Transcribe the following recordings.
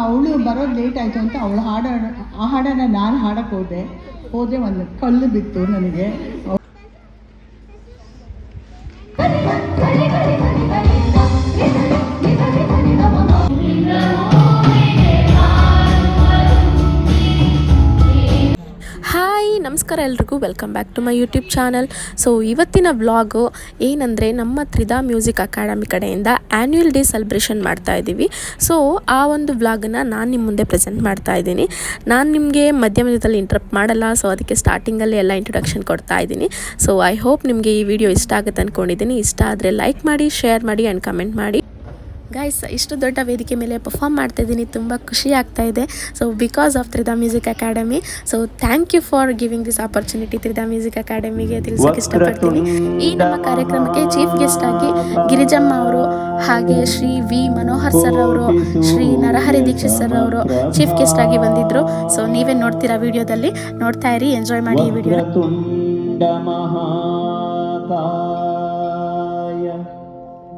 ಅವಳು ಬರೋದು ಲೇಟ್ ಆಯಿತು ಅಂತ ಅವಳು ಆ ಹಾಡನ್ನು ನಾನು ಹಾಡಕ್ಕೆ ಹೋದರೆ ಒಂದು ಕಲ್ಲು ಬಿತ್ತು ನನಗೆ. ನಮಸ್ಕಾರ ಎಲ್ರಿಗೂ, welcome back to my YouTube channel. So ಇವತ್ತಿನ ವ್ಲಾಗು ಏನಂದರೆ, ನಮ್ಮ ತ್ರಿಧಾ ಮ್ಯೂಸಿಕ್ ಅಕಾಡೆಮಿ ಕಡೆಯಿಂದ ಆ್ಯನ್ಯುವಲ್ ಡೇ ಸೆಲೆಬ್ರೇಷನ್ ಮಾಡ್ತಾ ಇದ್ದೀವಿ. ಸೊ ಆ ಒಂದು ವ್ಲಾಗನ್ನು ನಾನು ನಿಮ್ಮ ಮುಂದೆ ಪ್ರೆಸೆಂಟ್ ಮಾಡ್ತಾ ಇದ್ದೀನಿ. ನಾನು ನಿಮಗೆ ಮಧ್ಯದಲ್ಲಿ ಇಂಟ್ರಪ್ಟ್ ಮಾಡಲ್ಲ, ಸೊ ಅದಕ್ಕೆ ಸ್ಟಾರ್ಟಿಂಗಲ್ಲಿ ಎಲ್ಲ ಇಂಟ್ರೊಡಕ್ಷನ್ ಕೊಡ್ತಾ ಇದ್ದೀನಿ. ಸೊ ಐ ಹೋಪ್ ನಿಮಗೆ ಈ ವಿಡಿಯೋ ಇಷ್ಟ ಆಗುತ್ತೆ ಅಂದ್ಕೊಂಡಿದ್ದೀನಿ. ಇಷ್ಟ ಆದರೆ ಲೈಕ್ ಮಾಡಿ, ಶೇರ್ ಮಾಡಿ ಆ್ಯಂಡ್ ಕಮೆಂಟ್ ಮಾಡಿ. ಗೈಸ್, ಇಷ್ಟು ದೊಡ್ಡ ವೇದಿಕೆ ಮೇಲೆ ಪರ್ಫಾರ್ಮ್ ಮಾಡ್ತಾ ಇದ್ದೀನಿ, ತುಂಬ ಖುಷಿ ಆಗ್ತಾ ಇದೆ. So because of Tridha music academy. So thank you for giving this opportunity Tridha music ಅಕಾಡೆಮಿಗೆ ತಿಳಿಸೋಕೆ ಇಷ್ಟಪಡ್ತೀನಿ. ಈ ನಮ್ಮ ಕಾರ್ಯಕ್ರಮಕ್ಕೆ ಚೀಫ್ ಗೆಸ್ಟ್ ಆಗಿ ಗಿರಿಜಮ್ಮ ಅವರು, ಹಾಗೆ ಶ್ರೀ ವಿ ಮನೋಹರ್ ಸರ್ ಅವರು, ಶ್ರೀ ನರಹರಿ ದೀಕ್ಷಿತ್ ಸರ್ ಅವರು ಚೀಫ್ ಗೆಸ್ಟ್ ಆಗಿ ಬಂದಿದ್ದರು. ಸೊ ನೀವೇ ನೋಡ್ತೀರಾ ವಿಡಿಯೋದಲ್ಲಿ, ನೋಡ್ತಾ ಇರಿ, ಎಂಜಾಯ್ ಮಾಡಿ ಈ ವಿಡಿಯೋ.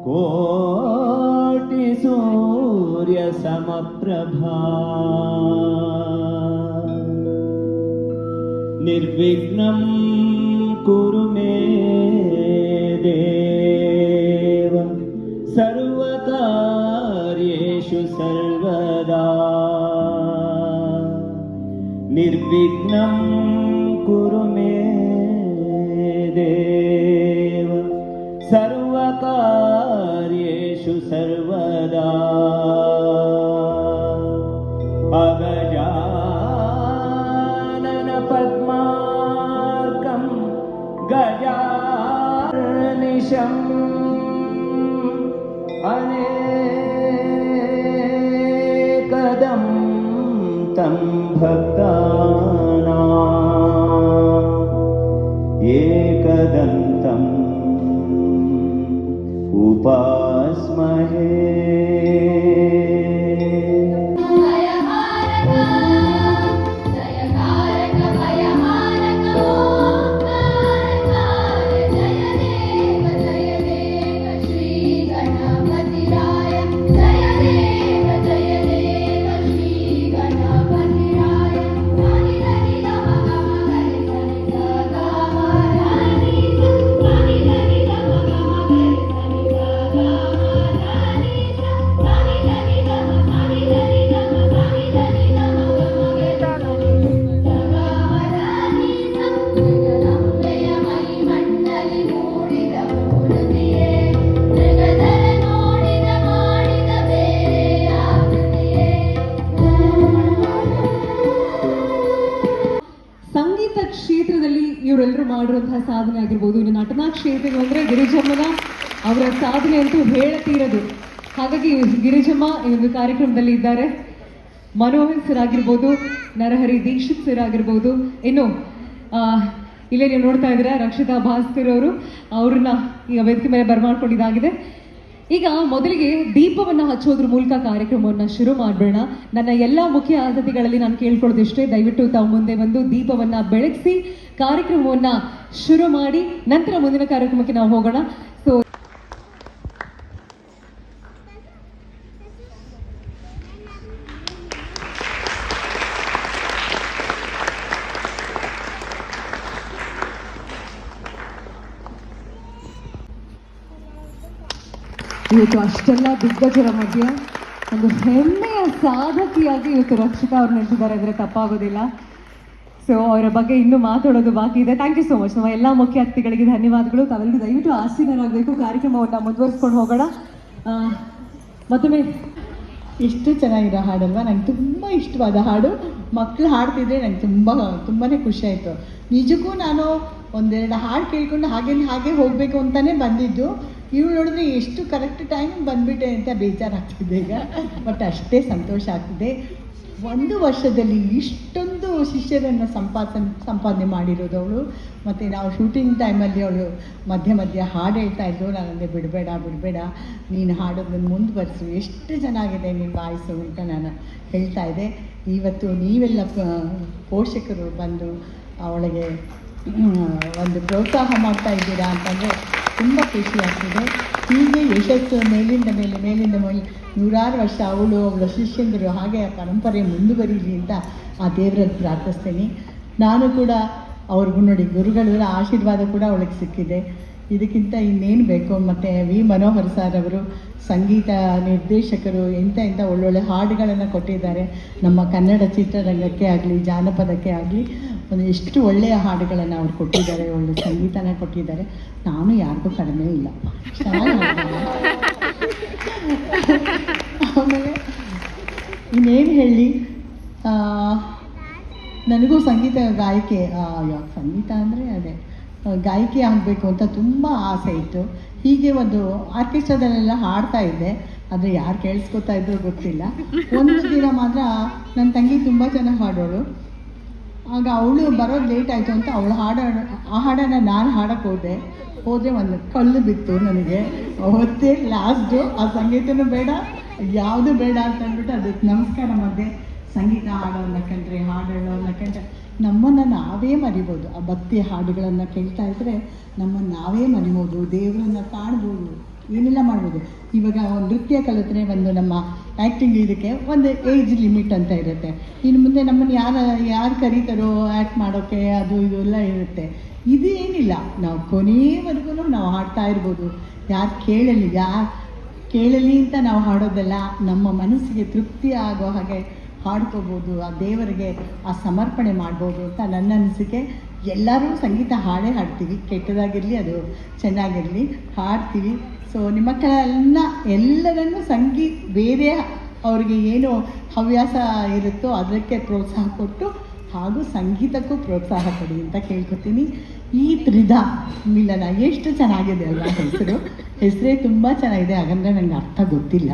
ಕೋಟಿ ಸೂರ್ಯ ಸಮಪ್ರಭಾ ನಿರ್ವಿಘ್ನಂ ಕುರು ಮೇ ದೇವ ಸರ್ವಕಾರ್ಯೇಷು ಸರ್ವದಾ ನಿರ್ವಿಘ್ನಂ ಕುರು ಮೇ ದೇವ ಸರ್ವಕಾರ್ಯೇಷು ಸರ್ವದಾ ಅಗಜಾನನ ಪದ್ಮಾರ್ಕಂ ಗಜಾನಿಶಂ ಅನೇಕದಂ ತಂ ಭಕ್ತಾನಾಂ ಏಕದಂತಂ ಉಪಾಸ್ಮಹೇ. ಇವರೆಲ್ಲರೂ ಮಾಡಿರುವಂತಹ ಸಾಧನೆ ಆಗಿರ್ಬೋದು. ಇನ್ನು ನಟನಾ ಕ್ಷೇತ್ರ ಅಂದರೆ ಗಿರಿಜಮ್ಮನ ಅವರ ಸಾಧನೆ ಅಂತೂ ಹೇಳತೀರದು. ಹಾಗಾಗಿ ಗಿರಿಜಮ್ಮ ಈ ಒಂದು ಕಾರ್ಯಕ್ರಮದಲ್ಲಿ ಇದ್ದಾರೆ. ಮನೋಹರ್ ಸರ್ ಆಗಿರ್ಬೋದು, ನರಹರಿ ದೀಕ್ಷಿತ್ ಸರ್ ಆಗಿರ್ಬೋದು, ಇನ್ನು ಇಲ್ಲೇ ನೀವು ನೋಡ್ತಾ ಇದ್ದೀರಾ ರಕ್ಷಿತಾ ಭಾಸ್ಕರ್ ಅವರು, ಅವ್ರನ್ನ ಈಗ ವೇದಿಕೆ ಮೇಲೆ ಬರಮಾಡ್ಕೊಂಡಿದ್ದಾಗಿದೆ. ಈಗ ಮೊದಲಿಗೆ ದೀಪವನ್ನು ಹಚ್ಚೋದ್ರ ಮೂಲಕ ಕಾರ್ಯಕ್ರಮವನ್ನು ಶುರು ಮಾಡಬೇಡ. ನನ್ನ ಎಲ್ಲ ಮುಖ್ಯ ಅತಿಥಿಗಳಲ್ಲಿ ನಾನು ಕೇಳ್ಕೊಳ್ಳೋದಿಷ್ಟೇ, ದಯವಿಟ್ಟು ತಾವು ಮುಂದೆ ಬಂದು ದೀಪವನ್ನು ಬೆಳಗಿಸಿ ಕಾರ್ಯಕ್ರಮವನ್ನು ಶುರು ಮಾಡಿ, ನಂತರ ಮುಂದಿನ ಕಾರ್ಯಕ್ರಮಕ್ಕೆ ನಾವು ಹೋಗೋಣ. ಸೊ ಇವತ್ತು ಅಷ್ಟೆಲ್ಲ ದಿಗ್ಗಜರ ಮಧ್ಯೆ ಒಂದು ಹೆಮ್ಮೆಯ ಸಾಧಕಿಯಾಗಿ ಇವತ್ತು ರಕ್ಷಿತಾ ಅವ್ರು ನೆನೆಸಿದ್ದಾರೆ ಅಂದರೆ ತಪ್ಪಾಗೋದಿಲ್ಲ. ಸೊ ಅವರ ಬಗ್ಗೆ ಇನ್ನೂ ಮಾತಾಡೋದು ಬಾಕಿ ಇದೆ. Thank you so much. ನಮ್ಮ ಎಲ್ಲ ಮುಖ್ಯ ಅತಿಥಿಗಳಿಗೆ ಧನ್ಯವಾದಗಳು. ತಾವೆಲ್ಲರೂ ದಯವಿಟ್ಟು ಆಸೀನರಾಗಬೇಕು. ಕಾರ್ಯಕ್ರಮವನ್ನು ಮುಂದುವರಿಸ್ಕೊಂಡು ಹೋಗೋಣ. ಮತ್ತೊಮ್ಮೆ ಎಷ್ಟು ಚೆನ್ನಾಗಿರೋ ಹಾಡಲ್ವಾ, ನಂಗೆ ತುಂಬ ಇಷ್ಟವಾದ ಹಾಡು. ಮಕ್ಕಳು ಹಾಡ್ತಿದ್ರೆ ನಂಗೆ ತುಂಬಾ ಖುಷಿ ಆಯಿತು. ನಿಜಕ್ಕೂ ನಾನು ಒಂದೆರಡು ಹಾಡು ಕೇಳ್ಕೊಂಡು ಹಾಗೆ ಹೋಗಬೇಕು ಅಂತಲೇ ಬಂದಿದ್ದು. ಇವ್ರು ನೋಡಿದ್ರೆ ಎಷ್ಟು ಕರೆಕ್ಟ್ ಟೈಮ್ ಬಂದುಬಿಟ್ಟೆ ಅಂತ ಬೇಜಾರಾಗ್ತಿದೆ ಈಗ. ಬಟ್ ಅಷ್ಟೇ ಸಂತೋಷ ಆಗ್ತಿದೆ. 1 ವರ್ಷದಲ್ಲಿ ಇಷ್ಟೊಂದು ಶಿಷ್ಯರನ್ನು ಸಂಪಾದನೆ ಮಾಡಿರೋದು ಅವಳು. ಮತ್ತು ನಾವು ಶೂಟಿಂಗ್ ಟೈಮಲ್ಲಿ ಅವಳು ಮಧ್ಯೆ ಹಾಡು ಹೇಳ್ತಾಯಿದ್ರು. ನಾನಂದರೆ ಬಿಡಬೇಡ ನೀನು ಹಾಡೋದನ್ನು ಮುಂದುವರಿಸು, ಎಷ್ಟು ಚೆನ್ನಾಗಿದೆ ನಿನ್ನ ವಾಯ್ಸು ಅಂತ ನಾನು ಹೇಳ್ತಾ ಇದ್ದೆ. ಇವತ್ತು ನೀವೆಲ್ಲ ಪೋಷಕರು ಬಂದು ಅವಳಿಗೆ ಒಂದು ಪ್ರೋತ್ಸಾಹ ಮಾಡ್ತಾ ಇದ್ದೀರಾ ಅಂತಂದರೆ ತುಂಬ ಖುಷಿ ಆಗ್ತಿದೆ. ಹೀಗೆ ಯಶಸ್ಸು ಮೇಲಿಂದ ಮೇಲೆ ನೂರಾರು ವರ್ಷ ಅವಳ ಶಿಷ್ಯಂದರು ಹಾಗೆ ಆ ಪರಂಪರೆ ಮುಂದುವರಿಲಿ ಅಂತ ಆ ದೇವರಲ್ಲಿ ಪ್ರಾರ್ಥಿಸ್ತೀನಿ. ನಾನು ಕೂಡ ಅವ್ರಿಗೂ ನೋಡಿ ಗುರುಗಳ ಆಶೀರ್ವಾದ ಕೂಡ ಅವಳಿಗೆ ಸಿಕ್ಕಿದೆ. ಇದಕ್ಕಿಂತ ಇನ್ನೇನು ಬೇಕು. ಮತ್ತು ವಿ ಮನೋಹರ್ ಸರ್ ಅವರು ಸಂಗೀತ ನಿರ್ದೇಶಕರು ಎಂಥ ಒಳ್ಳೊಳ್ಳೆ ಹಾಡುಗಳನ್ನು ಕೊಟ್ಟಿದ್ದಾರೆ. ನಮ್ಮ ಕನ್ನಡ ಚಿತ್ರರಂಗಕ್ಕೆ ಆಗಲಿ ಜಾನಪದಕ್ಕೆ ಆಗಲಿ ಎಷ್ಟು ಒಳ್ಳೆಯ ಹಾಡುಗಳನ್ನು ಅವ್ರು ಕೊಟ್ಟಿದ್ದಾರೆ, ಒಳ್ಳೆ ಸಂಗೀತನ ಕೊಟ್ಟಿದ್ದಾರೆ. ನಾನು ಯಾರಿಗೂ ಕಡಿಮೆ ಇಲ್ಲ, ಚೆನ್ನಾಗಿ ಆಮೇಲೆ ಇನ್ನೇನು ಹೇಳಿ, ನನಗೂ ಸಂಗೀತ ಸಂಗೀತ ಅಂದರೆ ಅದೇ ಗಾಯಕಿ ಆಗಬೇಕು ಅಂತ ತುಂಬ ಆಸೆ ಇತ್ತು. ಹೀಗೆ ಒಂದು ಆರ್ಕೆಸ್ಟ್ರಾದಲ್ಲೆಲ್ಲ ಹಾಡ್ತಾ ಇದ್ದೆ, ಆದರೆ ಯಾರು ಕೇಳಿಸ್ಕೊತಾ ಇದ್ರು ಗೊತ್ತಿಲ್ಲ. ಒಂದು ದಿನ ಮಾತ್ರ ನನ್ನ ತಂಗಿ ತುಂಬ ಚೆನ್ನಾಗಿ ಹಾಡೋಳು. ಆಗ ಅವಳು ಬರೋದು ಲೇಟ್ ಆಯಿತು ಅಂತ ಅವಳು ಆ ಹಾಡನ್ನು ನಾನು ಹಾಡೋಕ್ಕೆ ಹೋದರೆ ಒಂದು ಕಲ್ಲು ಬಿತ್ತು ನನಗೆ. ಅವತ್ತೇ ಲಾಸ್ಟು ಆ ಸಂಗೀತನೂ ಬೇಡ ಯಾವುದು ಬೇಡ ಅಂತ ಅಂದ್ಬಿಟ್ಟು ಅದಕ್ಕೆ ನಮಸ್ಕಾರ ಮಾಡಿದೆ. ಸಂಗೀತ ಹಾಡೋನ್ನ ಕಂಡ್ರೆ ಹಾಡೋನ್ನ ಕಂಡ್ರೆ ನಮ್ಮನ್ನು ನಾವೇ ಮರಿಬೋದು. ಆ ಭಕ್ತಿ ಹಾಡುಗಳನ್ನು ಕೇಳ್ತಾ ಇದ್ದರೆ ನಮ್ಮನ್ನು ನಾವೇ ಮರಿಬೋದು, ದೇವರನ್ನು ಕಾಣ್ಬೋದು, ಏನೆಲ್ಲ ಮಾಡ್ಬೋದು. ಇವಾಗ ನೃತ್ಯ ಕಲಿತ್ರೆ ಒಂದು ನಮ್ಮ ಆ್ಯಕ್ಟಿಂಗ್ ಇದಕ್ಕೆ ಒಂದು ಏಜ್ ಲಿಮಿಟ್ ಅಂತ ಇರುತ್ತೆ. ಇನ್ನು ಮುಂದೆ ನಮ್ಮನ್ನು ಯಾರು ಕರೀತಾರೋ ಆ್ಯಕ್ಟ್ ಮಾಡೋಕ್ಕೆ ಅದು ಇದು ಎಲ್ಲ ಇರುತ್ತೆ. ಇದೇನಿಲ್ಲ, ನಾವು ಕೊನೆಯವರೆಗೂ ನಾವು ಹಾಡ್ತಾ ಇರ್ಬೋದು. ಯಾರು ಕೇಳಲಿ ಅಂತ ನಾವು ಹಾಡೋದಲ್ಲ, ನಮ್ಮ ಮನಸ್ಸಿಗೆ ತೃಪ್ತಿ ಆಗೋ ಹಾಗೆ ಹಾಡ್ಕೋಬೋದು, ಆ ದೇವರಿಗೆ ಆ ಸಮರ್ಪಣೆ ಮಾಡ್ಬೋದು ಅಂತ ನನ್ನ ಅನಿಸಿಕೆ. ಎಲ್ಲರೂ ಸಂಗೀತ ಹಾಡ್ತೀವಿ, ಕೆಟ್ಟದಾಗಿರಲಿ ಅದು ಚೆನ್ನಾಗಿರಲಿ ಹಾಡ್ತೀವಿ. ಸೊ ನಿಮ್ಮ ಮಕ್ಕಳೆಲ್ಲ ಎಲ್ಲರನ್ನೂ ಬೇರೆ ಅವ್ರಿಗೆ ಏನು ಹವ್ಯಾಸ ಇರುತ್ತೋ ಅದಕ್ಕೆ ಪ್ರೋತ್ಸಾಹ ಕೊಟ್ಟು ಹಾಗೂ ಸಂಗೀತಕ್ಕೂ ಪ್ರೋತ್ಸಾಹ ಕೊಡಿ ಅಂತ ಕೇಳ್ಕೊತೀನಿ. ಈ ತ್ರಿಧಾ ಮಿಲನ ಎಷ್ಟು ಚೆನ್ನಾಗಿದೆ ಅಲ್ವಾ ಹೆಸರೇ ತುಂಬ ಚೆನ್ನಾಗಿದೆ. ಹಾಗಂದರೆ ನನಗೆ ಅರ್ಥ ಗೊತ್ತಿಲ್ಲ,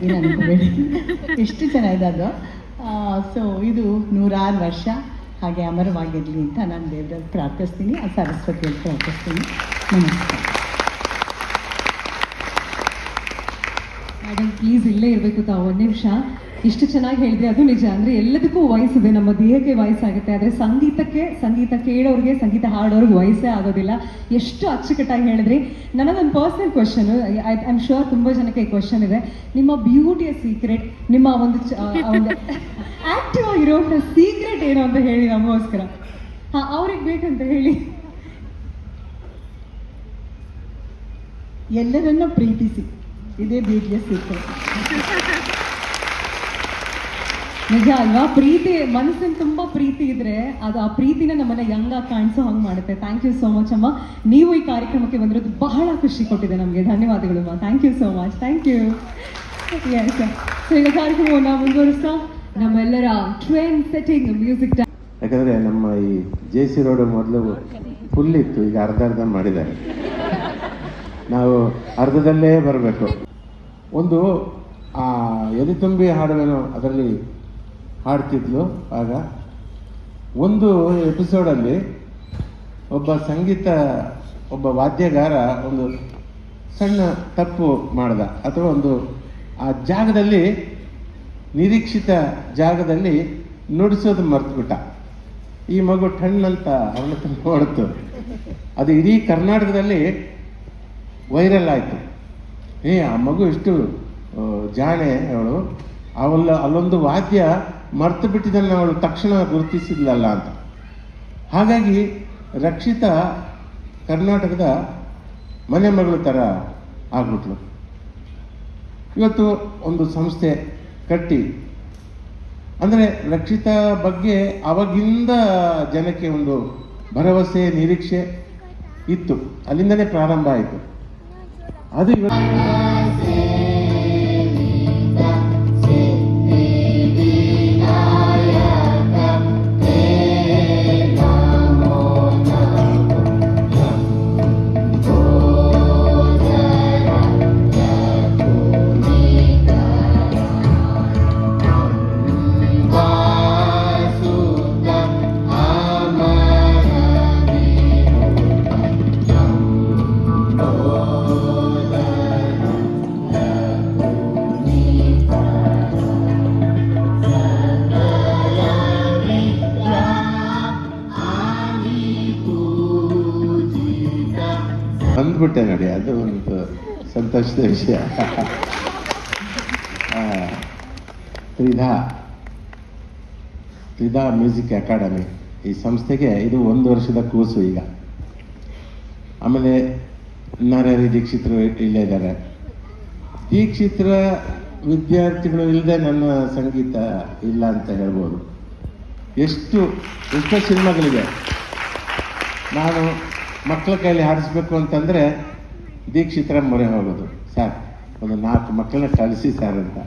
ಏನು ಅನ್ಕೋಬೇಡಿ, ಎಷ್ಟು ಚೆನ್ನಾಗಿದೆ ಅದು. ಸೊ ಇದು 100 ವರ್ಷ ಹಾಗೆ ಅಮರವಾಗಿರಲಿ ಅಂತ ನಾನು ದೇವರಲ್ಲಿ ಪ್ರಾರ್ಥಿಸ್ತೀನಿ, ಆ ಸರಸ್ವತಿಯಲ್ಲಿ ಪ್ರಾರ್ಥಿಸ್ತೀನಿ. ನಮಸ್ಕಾರ. ಮೇಡಮ್ ಪ್ಲೀಸ್ ಇಲ್ಲೇ ಇರಬೇಕು ತಾವು ಒಂದು ನಿಮಿಷ. ಇಷ್ಟು ಚೆನ್ನಾಗಿ ಹೇಳಿದ್ರೆ ಅದು ನಿಜ. ಅಂದರೆ ಎಲ್ಲದಕ್ಕೂ ವಯಸ್ಸಿದೆ, ನಮ್ಮ ದೇಹಕ್ಕೆ ವಯಸ್ಸಾಗುತ್ತೆ, ಆದರೆ ಸಂಗೀತ ಕೇಳೋರಿಗೆ ಸಂಗೀತ ಹಾಡೋರಿಗೆ ವಯಸ್ಸೇ ಆಗೋದಿಲ್ಲ. ಎಷ್ಟು ಅಚ್ಚುಕಟ್ಟಾಗಿ ಹೇಳಿದ್ರಿ. ನನಗೊಂದು personal question, I am sure ತುಂಬ ಜನಕ್ಕೆ ಈ ಕ್ವಶನ್ ಇದೆ. ನಿಮ್ಮ ಬ್ಯೂಟಿಯ ಸೀಕ್ರೆಟ್, ನಿಮ್ಮ ಒಂದು ಆಕ್ಟಿವ್ ಆಗಿರೋಂಥ ಸೀಕ್ರೆಟ್ ಏನು ಅಂತ ಹೇಳಿ ನಮಗೋಸ್ಕರ. ಅವ್ರಿಗೆ ಬೇಕಂತ ಹೇಳಿ. ಎಲ್ಲರನ್ನ ಪ್ರೀತಿಸಿ, ಇದೇ ಬ್ಯೂಟಿಯ ಸೀಕ್ರೆಟ್. ನಿಜ ಅಲ್ವಾ? ಪ್ರೀತಿ, ಮನಸ್ಸಿನ ತುಂಬ ಪ್ರೀತಿ ಇದ್ರೆ ಅದು ಆ ಪ್ರೀತಿನ ನಮ್ಮನ್ನ ಯಂಗಾಗಿ ಕಾಣಿಸೋ ಹಂಗೆ ಮಾಡುತ್ತೆ. ಥ್ಯಾಂಕ್ ಯು ಸೋ ಮಚ್ ಅಮ್ಮ. ನೀವು ಈ ಕಾರ್ಯಕ್ರಮಕ್ಕೆ ಬಂದಿರೋದು ಬಹಳ ಖುಷಿ ಕೊಟ್ಟಿದೆ ನಮಗೆ. ಧನ್ಯವಾದಗಳು ಅಮ್ಮ. Thank you so much. Thank you. Yes. So ಈಗ ಕಾರ್ಯಕ್ರಮವನ್ನು ಮುಂದುವರಿಸ್ತಾ ನಮ್ಮೆಲ್ಲರ ಟ್ರೆಂಡ್ ಸೆಟ್ಟಿಂಗ್ ಮ್ಯೂಸಿಕ್. ಯಾಕಂದರೆ ನಮ್ಮ ಈ JC ರೋಡ್ ಮೊದಲು ಫುಲ್ ಇತ್ತು, ಈಗ ಅರ್ಧ ಮಾಡಿದ್ದಾರೆ. ನಾವು ಅರ್ಧದಲ್ಲೇ ಬರಬೇಕು. ಒಂದು ಎದೆ ತುಂಬಿ ಹಾಡುವೇನೋ ಅದರಲ್ಲಿ ಹಾಡ್ತಿದ್ಲು. ಆಗ ಒಂದು ಎಪಿಸೋಡಲ್ಲಿ ಒಬ್ಬ ವಾದ್ಯಗಾರ ಒಂದು ಸಣ್ಣ ತಪ್ಪು ಮಾಡ್ದ, ಅಥವಾ ಆ ಜಾಗದಲ್ಲಿ ನಿರೀಕ್ಷಿತ ಜಾಗದಲ್ಲಿ ನುಡಿಸೋದು ಮರ್ತುಬಿಟ್ಟ. ಈ ಮಗು ಟಣ್ಣಂತ ಅವನ ಹತ್ರ ನೋಡ್ತು. ಅದು ಇಡೀ ಕರ್ನಾಟಕದಲ್ಲಿ ವೈರಲ್ ಆಯಿತು. ಆ ಮಗು ಇಷ್ಟು ಜಾಣೆ ಅವಳು, ಅಲ್ಲೊಂದು ವಾದ್ಯ ಮರ್ತು ಬಿಟ್ಟಿದ್ದನ್ನು ಅವಳು ತಕ್ಷಣ ಗುರುತಿಸಿದ್ಲಲ್ಲ ಅಂತ. ಹಾಗಾಗಿ ರಕ್ಷಿತಾ ಕರ್ನಾಟಕದ ಮನೆ ಮಗಳು ಥರ ಆಗ್ಬಿಟ್ಲು. ಇವತ್ತು ಒಂದು ಸಂಸ್ಥೆ ಕಟ್ಟಿ, ಅಂದರೆ ರಕ್ಷಿತಾ ಬಗ್ಗೆ ಅವಾಗಿಂದ ಜನಕ್ಕೆ ಒಂದು ಭರವಸೆ ನಿರೀಕ್ಷೆ ಇತ್ತು, ಅಲ್ಲಿಂದನೇ ಪ್ರಾರಂಭ ಆಯಿತು. ಅದು ಇವತ್ತು ಬಂದ್ಬಿಟ್ಟೆ ನೋಡಿ, ಅದು ಒಂದು ಸಂತೋಷದ ವಿಷಯ. ತ್ರಿಧಾ ಮ್ಯೂಸಿಕ್ ಅಕಾಡೆಮಿ ಈ ಸಂಸ್ಥೆಗೆ ಇದು 1 ವರ್ಷದ ಕೂಸು ಈಗ. ಆಮೇಲೆ ನಾರಾಯಣಿ ದೀಕ್ಷಿತರು ಇಲ್ಲೇ ಇದ್ದಾರೆ. ದೀಕ್ಷಿತರ ವಿದ್ಯಾರ್ಥಿಗಳು ಇಲ್ಲದೆ ನನ್ನ ಸಂಗೀತ ಇಲ್ಲ ಅಂತ ಹೇಳ್ಬೋದು. ಎಷ್ಟೋ ಸಿನಿಮಾಗಳಿದೆ. ನಾನು ಮಕ್ಕಳ ಕೈಯಲ್ಲಿ ಹಾಡಿಸ್ಬೇಕು ಅಂತಂದರೆ ದೀಕ್ಷಿತರ ಮೊರೆ ಹೋಗೋದು, ಸರ್ ಒಂದು 4 ಮಕ್ಕಳನ್ನ ಕಳಿಸಿ ಸರ್ ಅಂತ.